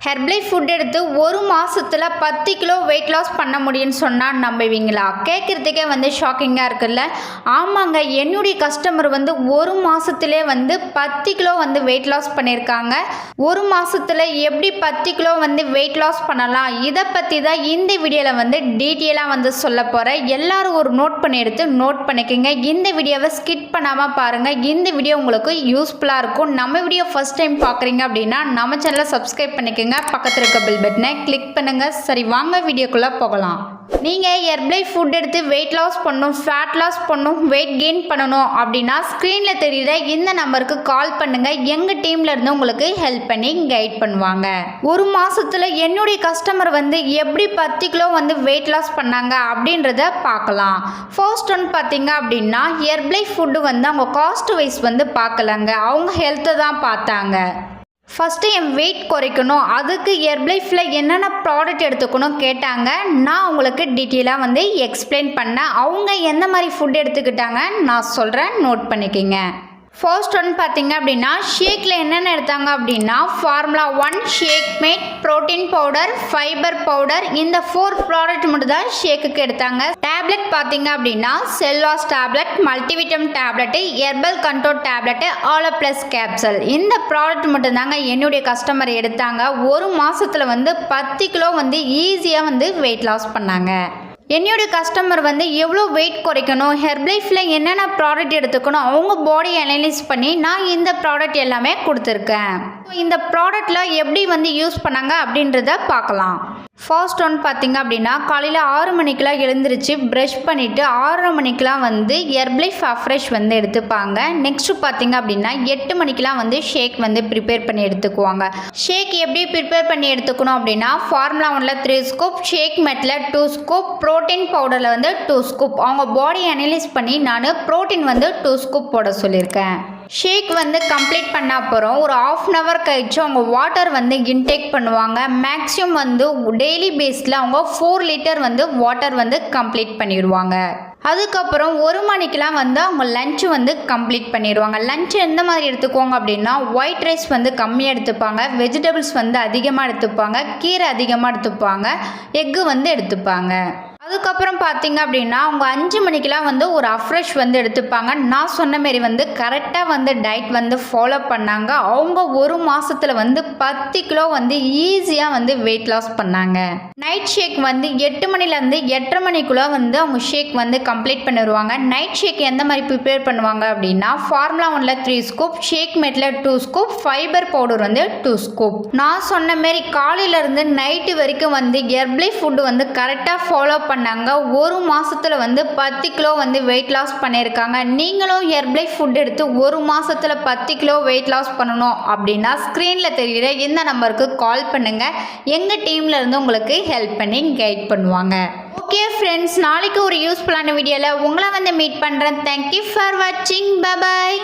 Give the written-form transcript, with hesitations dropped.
Herbalife food எடுத்து ஒரு மாதத்தில் 10 கிலோ வெயிட் லாஸ் பண்ண முடியும்னு சொன்னால் நம்புவீங்களா? கேட்குறதுக்கே ஷாக்கிங்காக இருக்குல்ல? ஆமாங்க, என்னுடைய கஸ்டமர் ஒரு மாதத்துலேயே 10 கிலோ வெயிட் லாஸ் பண்ணியிருக்காங்க. ஒரு மாதத்தில் எப்படி 10 கிலோ வெயிட் லாஸ் பண்ணலாம், இதை பற்றி தான் இந்த வீடியோவில் டீட்டெயிலாக சொல்ல போகிறேன். எல்லாரும் ஒரு நோட் பண்ணிக்கோங்க. இந்த வீடியோவை ஸ்கிப் பண்ணாமல் பாருங்கள். இந்த வீடியோ உங்களுக்கு யூஸ்ஃபுல்லாக இருக்கும். நம்ம வீடியோ ஃபஸ்ட் டைம் பார்க்குறீங்க அப்படின்னா நம்ம சேனலை சப்ஸ்கிரைப் பண்ணிக்கோங்க. பக்கத்தில் இருக்க பெல் பட்டனை கிளிக் பண்ணுங்க. சரி, வாங்க வீடியோக்குள்ள போகலாம். நீங்க ஹெர்பலைஃப் ஃபுட் எடுத்து வெயிட் லாஸ் பண்ணணும், ஃபேட் லாஸ் பண்ணணும், வெயிட் கெயின் பண்ணணும் அப்படின்னா ஸ்க்ரீன்ல தெரியுற இந்த நம்பருக்கு கால் பண்ணுங்க. எங்க டீம்ல இருந்து உங்களுக்கு ஹெல்ப் பண்ணி கைட் பண்ணுவாங்க. ஒரு மாசத்துல என்னுடைய கஸ்டமர் எப்படி 10 கிலோ வெயிட் லாஸ் பண்ணாங்க அப்படின்றத பார்க்கலாம். ஃபர்ஸ்ட் ஒன் பார்த்தீங்க அப்படின்னா ஹெர்பலைஃப் ஃபுட்டு அவங்க காஸ்ட் வைஸ் பார்க்கலங்க, அவங்க ஹெல்த்தை தான் பார்த்தாங்க. ஃபஸ்ட்டு என் வெயிட் குறைக்கணும், அதுக்கு ஹெர்பலைஃப்பில் என்னென்ன ப்ராடக்ட் எடுத்துக்கணும் கேட்டாங்க. நான் உங்களுக்கு டீட்டெயிலாக எக்ஸ்பிளைன் பண்ணேன். அவங்க எந்த மாதிரி ஃபுட் எடுத்துக்கிட்டாங்க நான் சொல்கிறேன், நோட் பண்ணிக்கோங்க. ஃபர்ஸ்ட் ஒன் பார்த்தீங்க அப்படின்னா ஷேக்கில் என்னென்ன எடுத்தாங்க அப்படின்னா formula 1 shake mate, protein powder, fibre powder, இந்த 4 ப்ராடக்ட் மட்டும் தான் ஷேக்குக்கு எடுத்தாங்க. டேப்லெட் பார்த்தீங்க அப்படின்னா செல்வாஸ் tablet, multivitamin tablet, herbal control tablet, aloe plus capsule, இந்த ப்ராடக்ட் மட்டும் தாங்க என்னுடைய கஸ்டமர் எடுத்தாங்க. ஒரு மாதத்தில் 10 கிலோ ஈஸியாக வெயிட் லாஸ் பண்ணாங்க. என்னோடய கஸ்டமர் எவ்வளோ வெயிட் குறைக்கணும், ஹெர்பலைஃப்பில் என்னென்ன ப்ராடக்ட் எடுத்துக்கணும், அவங்க பாடி அனலைஸ் பண்ணி நான் இந்த ப்ராடக்ட் எல்லாமே கொடுத்துருக்கேன். இந்த ப்ராடக்டில் எப்படி யூஸ் பண்ணாங்க அப்படின்றத பார்க்கலாம். ஃபர்ஸ்ட் ஒன் பார்த்தீங்க அப்படின்னா காலையில் 6 மணிக்கெலாம் எழுந்திரிச்சு ப்ரஷ் பண்ணிவிட்டு 6:30 மணிக்கெலாம் ஹெர்பலைஃப் அஃப்ரெஷ் எடுத்துப்பாங்க. நெக்ஸ்ட்டு பார்த்தீங்க அப்படின்னா 8 மணிக்கெலாம் ஷேக் ப்ரிப்பேர் பண்ணி எடுத்துக்குவாங்க. ஷேக் எப்படி ப்ரிப்பேர் பண்ணி எடுத்துக்கணும் அப்படின்னா ஃபார்முலா 1ல் 3 ஸ்கூப், ஷேக் மெட்டில் 2 ஸ்கூப், ப்ரோட்டீன் பவுடரில் 2 ஸ்கூப். அவங்க பாடி அனலைஸ் பண்ணி நான் ப்ரோட்டீன் 2 ஸ்கூப் போட சொல்லியிருக்கேன். ஷேக் கம்ப்ளீட் பண்ண அப்புறம் ஒரு 1/2 hour கழிச்சு அவங்க வாட்டர் இன்டேக் பண்ணுவாங்க. மேக்ஸிமம் டெய்லி பேஸில் அவங்க 4 லிட்டர் வாட்டர் கம்ப்ளீட் பண்ணிடுவாங்க. அதுக்கப்புறம் 1 மணிக்கெலாம் அவங்க லஞ்சு கம்ப்ளீட் பண்ணிடுவாங்க. லஞ்சு எந்த மாதிரி எடுத்துக்குவாங்க அப்படின்னா ஒயிட் ரைஸ் கம்மியாக எடுத்துப்பாங்க, வெஜிடபிள்ஸ் அதிகமாக எடுத்துப்பாங்க, கீரை அதிகமாக எடுத்துப்பாங்க, எக்கு எடுத்துப்பாங்க. அதுக்கப்புறம் பார்த்தீங்க அப்படின்னா அவங்க 5 மணிக்கெலாம் ஒரு அஃப்ரெஷ் எடுத்துப்பாங்க. நான் சொன்ன மாரி கரெக்டாக டயட் ஃபாலோ பண்ணாங்க. அவங்க ஒரு மாதத்தில் 10 கிலோ ஈஸியாக வெயிட் லாஸ் பண்ணாங்க. நைட் ஷேக் 8 மணிலேருந்து 8:30 மணிக்குள்ளே அவங்க ஷேக் கம்ப்ளீட் பண்ணிடுவாங்க. நைட் ஷேக் எந்த மாதிரி ப்ரிப்பேர் பண்ணுவாங்க அப்படின்னா ஃபார்முலா 1ல் 3 ஸ்கூப், ஷேக் மேட்டில் 2 ஸ்கூப், ஃபைபர் பவுடர் 2 ஸ்கூப். நான் சொன்ன மாரி காலையிலேருந்து நைட்டு வரைக்கும் ஹெர்பலைஃப் ஃபுட்டு கரெக்டாக ஃபாலோ பண்ணாங்க. ஒரு மாசத்துல 10 கிலோ வெயிட் லாஸ் பண்ணியிருக்காங்க. நீங்களும் ஹெர்பலைஃப் ஃபுட் எடுத்து ஒரு மாசத்துல 10 கிலோ வெயிட் லாஸ் பண்ணணும் அப்படின்னா ஸ்க்ரீன்ல தெரியுற இந்த நம்பருக்கு கால் பண்ணுங்க. எங்க டீம்ல இருந்து உங்களுக்கு ஹெல்ப் பண்ணி கைட் பண்ணுவாங்க. ஓகே ஃப்ரெண்ட்ஸ், நாளைக்கு ஒரு யூஸ்ஃபுல்லான வீடியோல உங்களை மீட் பண்றேன். தேங்க்யூ ஃபார் வாட்சிங். Bye bye.